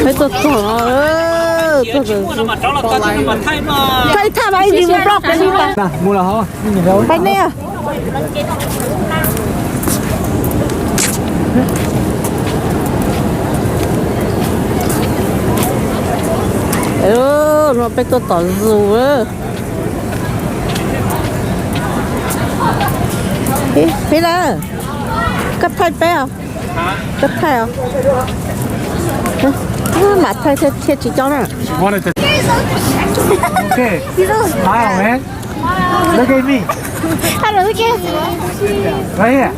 phải tốt thỏ tốt cái thà bay đi một block đi ba mua là không nhìn đâu bay nè nó phải tốt tỏ dù á thế là cấp thay bé à cấp thay à mặt thay theo chỉ cho nè okay smile man look at me hello look at right here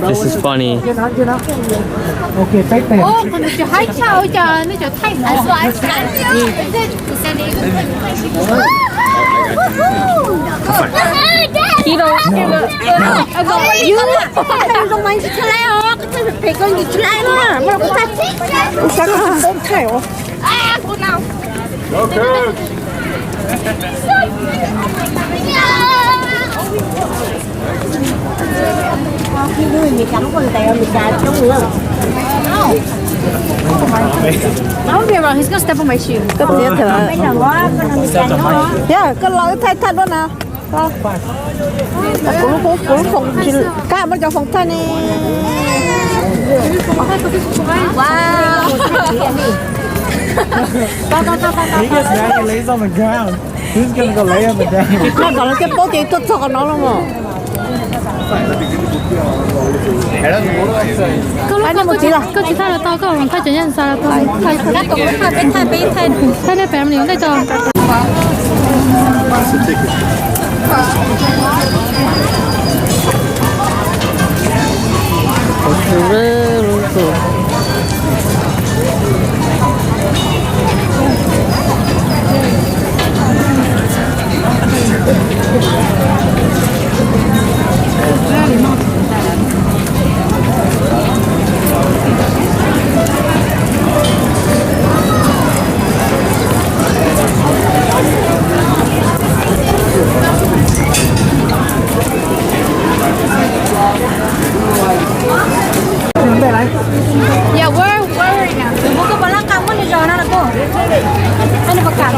This is funny. Okay, take that. Ồ, còn chỗ hai sao chờ nó chỗ thay mà. đi đâu không anh sẽ lấy hả cái phải con gì lấy nữa mà có thay sao không thay hả À, cô nào. Okay. khi người mình cắm con tay mình cài trong nữa Don't be wrong, he's gonna step on my shoe. cái gì thế bây giờ quá yeah cái lối thay thay đó nào cũng phòng cả một cái phòng thay này wow He gets mad and lays on the ground. Who's gonna go lay on the ground? nó còn là cái bố thì tốt cho nó luôn mà Cô chỉ thay là tao có thay cho nhân sao là tao thay thay tao cũng thay để bẻ mình đây cho. Yeah, where right now? bố có lăng cam có đi rồi nó là cô anh nó cả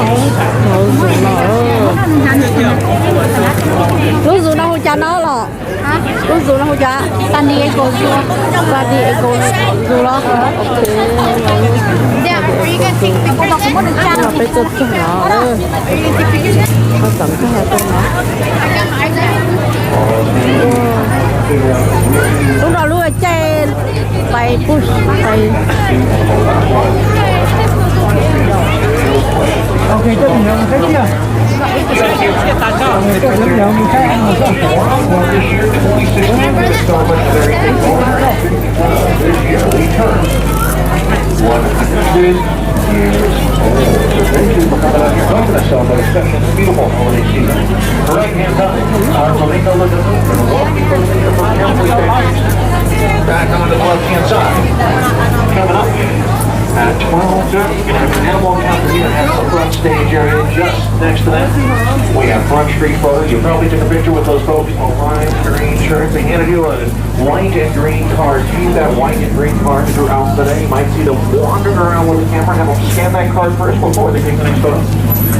lúc dù nó cha nó là lúc dù nó cha tan đi eco dù dù nó Yeah, are you gonna take pictures? nó cũng được cha nó phải tốt cho nó nó tận cái hai con nó lúc đó lúc chơi bay push bay Okay, chấp nhận một cái kia. Chấp nhận một cái ăn một cái Back on the left-hand side. Coming up at 12:30, we're going to have an animal encounter here at the front stage area. Just next to that, we have Front Street photos. You probably took a picture with those folks on lime green shirts. They handed you a white and green card. Use that white and green card throughout the day. You might see them wandering around with the camera. Have them scan that card first before they take the next photo.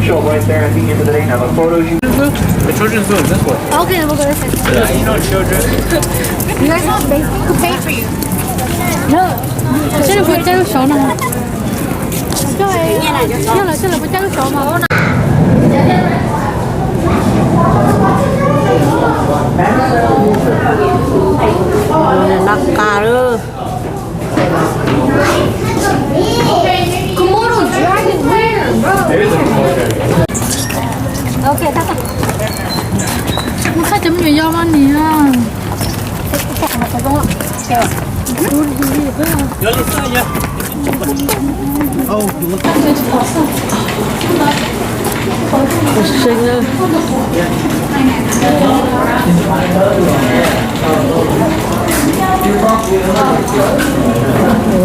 Show right there at the end of the day. Now the photos you... The children's room, this one. Okay, we'll go this way. Yeah, you know children. You guys want they could pay for you. No. Cái này cái số nào? Cái này là cái số mà. Nakaru. Komodo dragon where, bro? Okay, that's it. Nó khai chấm nhiều dao ăn nè. Oh, you look xinh nữa.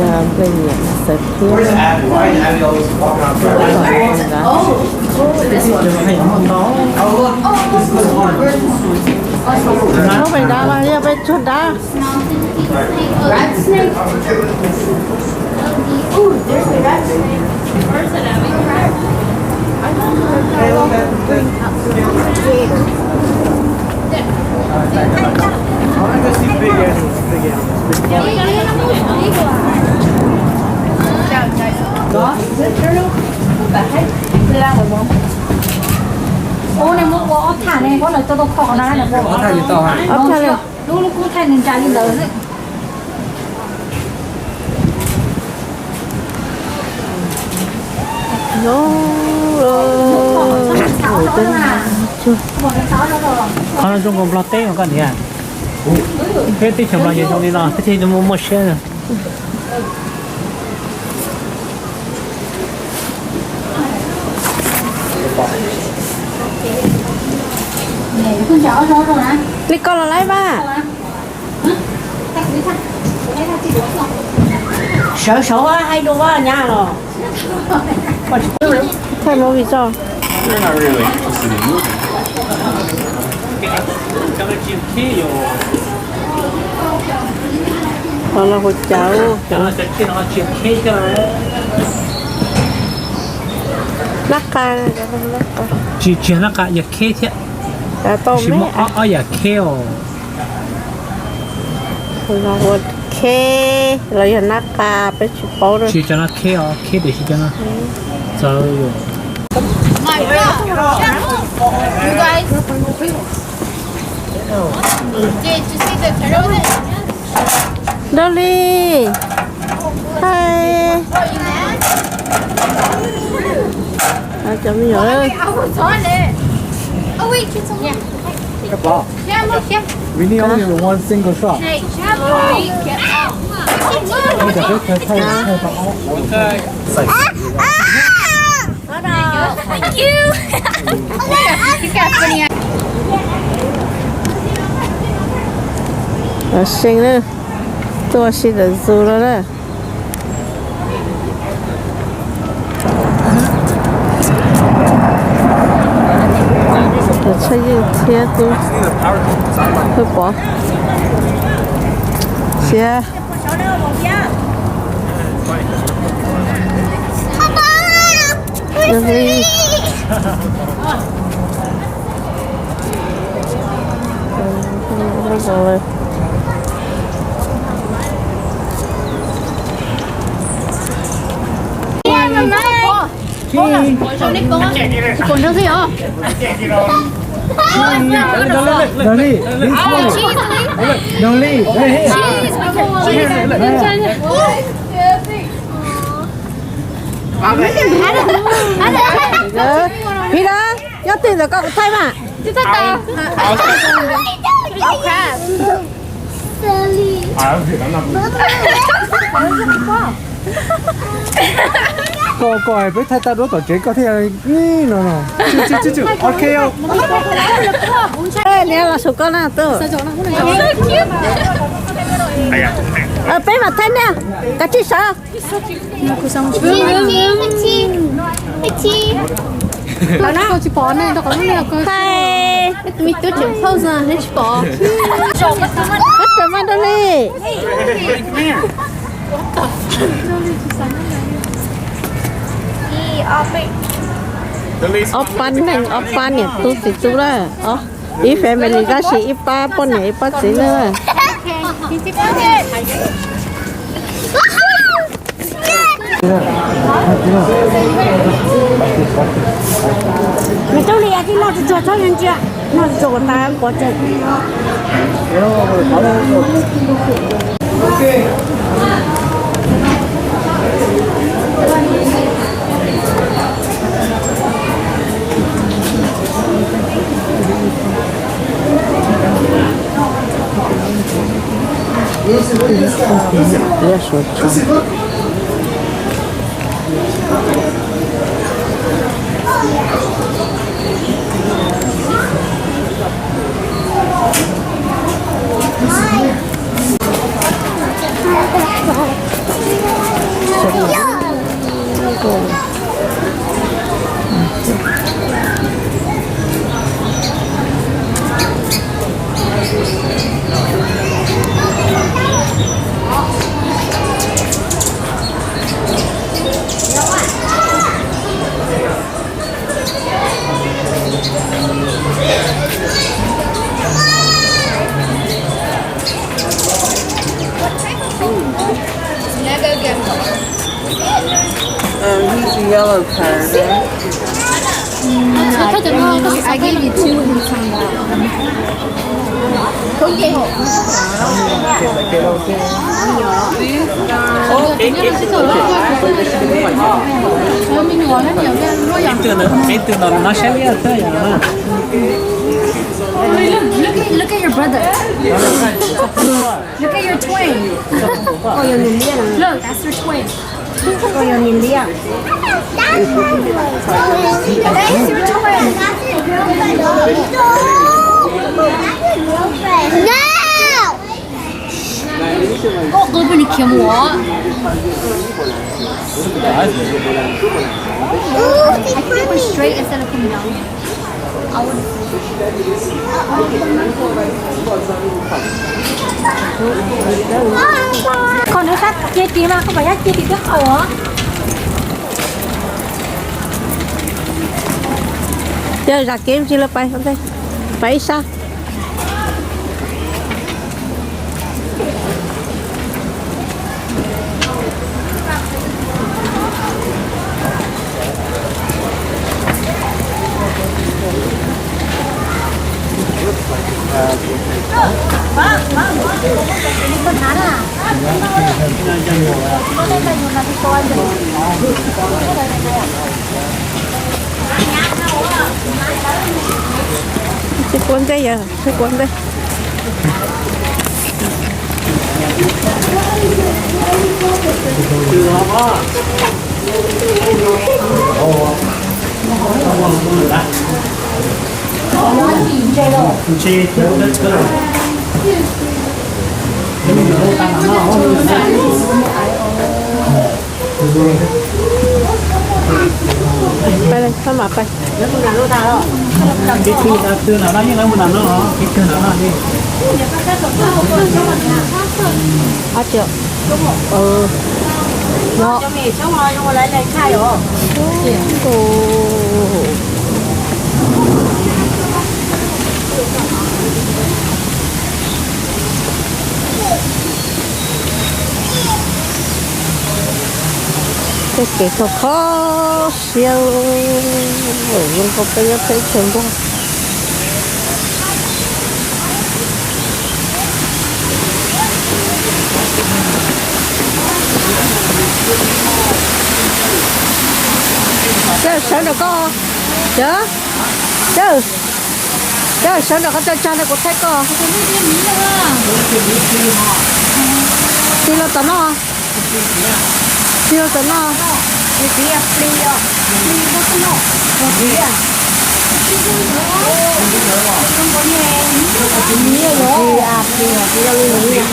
Là bây giờ sẽ kiếm nó phải đá mà đi phải chốt đá. ô này mua ốc thả này có lời cho tôi khó nó là mua ốc thả gì to hả? Ốc thả này. lúc lúc cũng thay nên trả đi lớn đấy Nó 하나 정도 블라떼요, 간이야. 그때 정말 예전이나 그때 너무 멋있어요. con chó rồi rồi hả đi con là lấy ba. sợ sợ quá hay đâu quá nhà rồi Thay mua vì sao? You're not really interested in moving. 저는 지금 키요. Đó là hột cháo. 저는 저 키는 지금 K잖아요. Nắc ca. 지금 아까 야 K 티. Đã tôm 지금 đấy. 야 K요. Là hột kê. Rồi là nắc ca. Bé chụp bó rồi. 지잖아 K요. K 되시잖아. 저요. you guys did you see the turtle Dolly. Hi. À, chấm nhỏ ơi. I was on it oh wait it's on yeah yeah look yeah We need only one single shot. hey get out Bây giờ cái thay bằng thank you you got funny Nó xinh nữa. Tôi xinh là dù đó đó. Nó chơi như thế tôi. Hơi bỏ. Xe. Dolly. Rồi. còn đâu thế hả Dolly, this one. Dolly, Phi đó. Nhớ tiền rồi con thay mà. cô ấy với thay ta đối tổ chức có thể ní nó chứ ok không? Ê, nè là số con nào tôi. Bé mặt thay nè. Cả chị sao? nó nó chỉ bỏ này nó có lúc nào cơ Hi. mình tôi chịu phâu giờ hết bỏ Hết rồi mà Dolly. Opan neng opan ya tu situ lah. Oh, ini family dah si ipa pun ya ipa sini lah. mày đâu lìa thì nó cho nhân chưa nó cho ta có chơi Dia suci. He's a yellow card. I gave you 2 and you found Cái từ nó sẽ biết thôi à. Look at your brother. Look at your twin. Cô yêu nhìn đi à? Look, that's your twin. Cô yêu nhìn đi à? That is your twin. Cô bên này kiếm我. I think it was straight instead of coming down. I would. Con nó sát chia tí mà không phải là chia tí trước hầu á. Chơi ra kiếm chi là bay không đây. Bay sao? Cái cuốn đây giờ, cái cuốn đây. Chị thiếu đất cơ. Bay lên, sao mà bay? Cái từ nào đó như là một nào nó cái từ nào đó đi. À triệu. Ừ. Nó. Cho mẹ cháu ngồi cho lấy khai rồi. Cái kỹ thuật khó siêu. Nhưng không phải thấy trường đâu. Chứ sợ được có chứ sợ được có cho nó có thấy có thì nó tận nó thì nó tận nó Đi đi à, đi à. Đi có cái nọ. Đi à. Không có nghe. Nhiều rồi. Đi à, đi đâu đi à.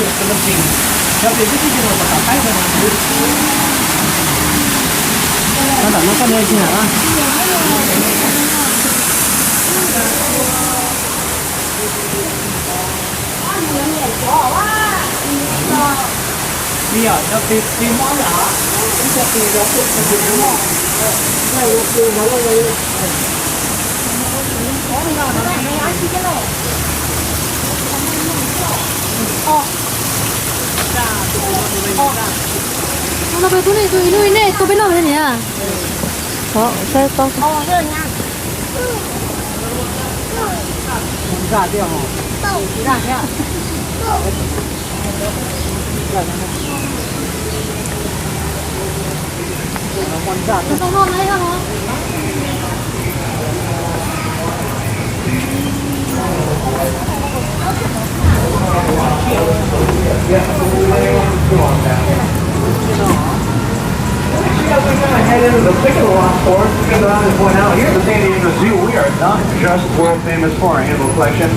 Nó có nơi gì hả? Bây giờ cho tìm món hả? Cho tìm đó tìm món. Này tìm nó là gì? 나 왜 돈에 또 이리 있네. 또 뺄라면 되냐? Sao con Ra tiêu hả? Ra thế à? Nó ngon đấy hả? as we kind of head into the thick of the lost forest, because I want to point out here at the San Diego Zoo, we are not just world famous for our animal collection.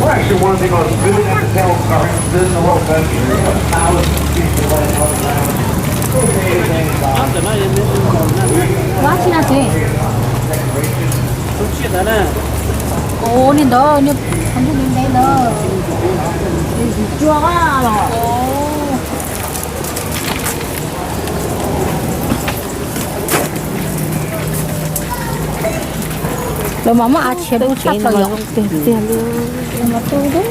We're actually one of the most vivid and detailed gardens in the world country. We have thousands of species running all around. Watching us here. Ồ, nên đó, nhưng không biết bên đây đâu. Chua quá rồi. Rồi mà ăn chia đâu chắc là dùng tiền tiền luôn. Mà tôi đó.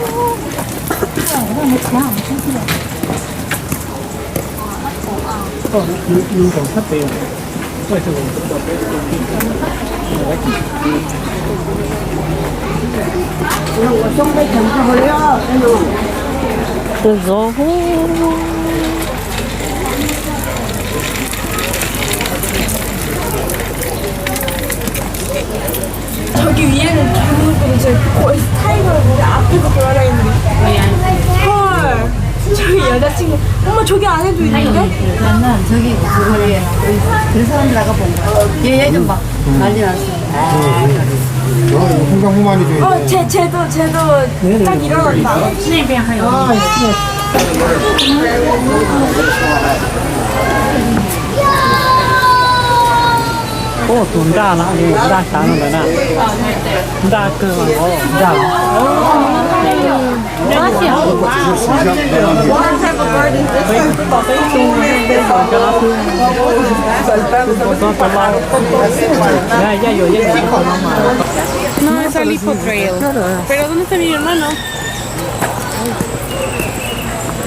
yêu cầu thấp tiền quay từ Từ gió. 저기 위에는 쭉 이제 거의 타이거를 우리 앞에서 돌아다니는데 헐. 저기 여자친구. 엄마 저기 안에도 있는데? 나는 저기 그거에 그 사람 나가 본 거야. 얘좀 봐. 난리 났어. 홍당 많이 줘야 돼. 쟤도 딱 일어났다. ô tuần đa là gì đa sáng rồi nè đa cơ mà có đa No, es el Hipo Trail. ¿Pero dónde está mi hermano?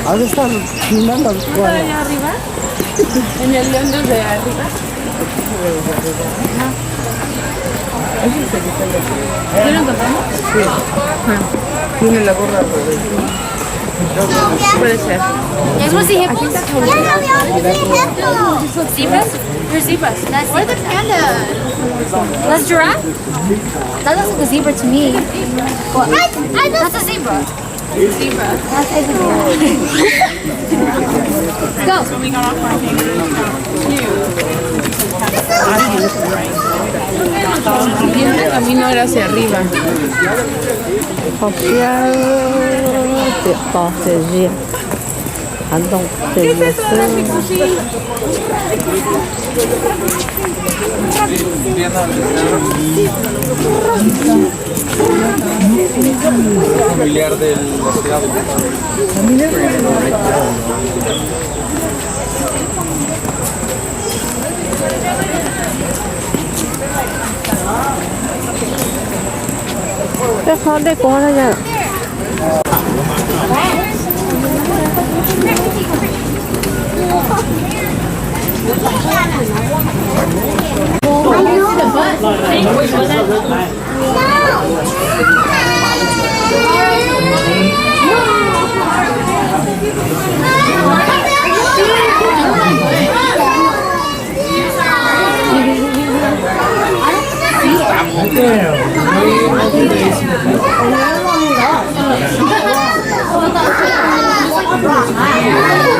아주 stand 빛난다. ¿Está allá arriba? ¿En el león desde arriba? ¿Tienen tocamos? Tiene la gorra. Puede ser. You guys want to see hippos? Zebras? Where's zebras? Where's the panda? That's giraffe? That looks like a zebra to me. What? That's a zebra. Zebra. That's a zebra. Let's go. We got off our Y el camino era hacia arriba. ¿Qué es eso de la Pikushi? Familiar del esclavo. Cái khó đây có đây nha.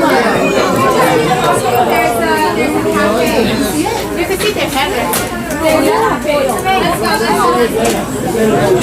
I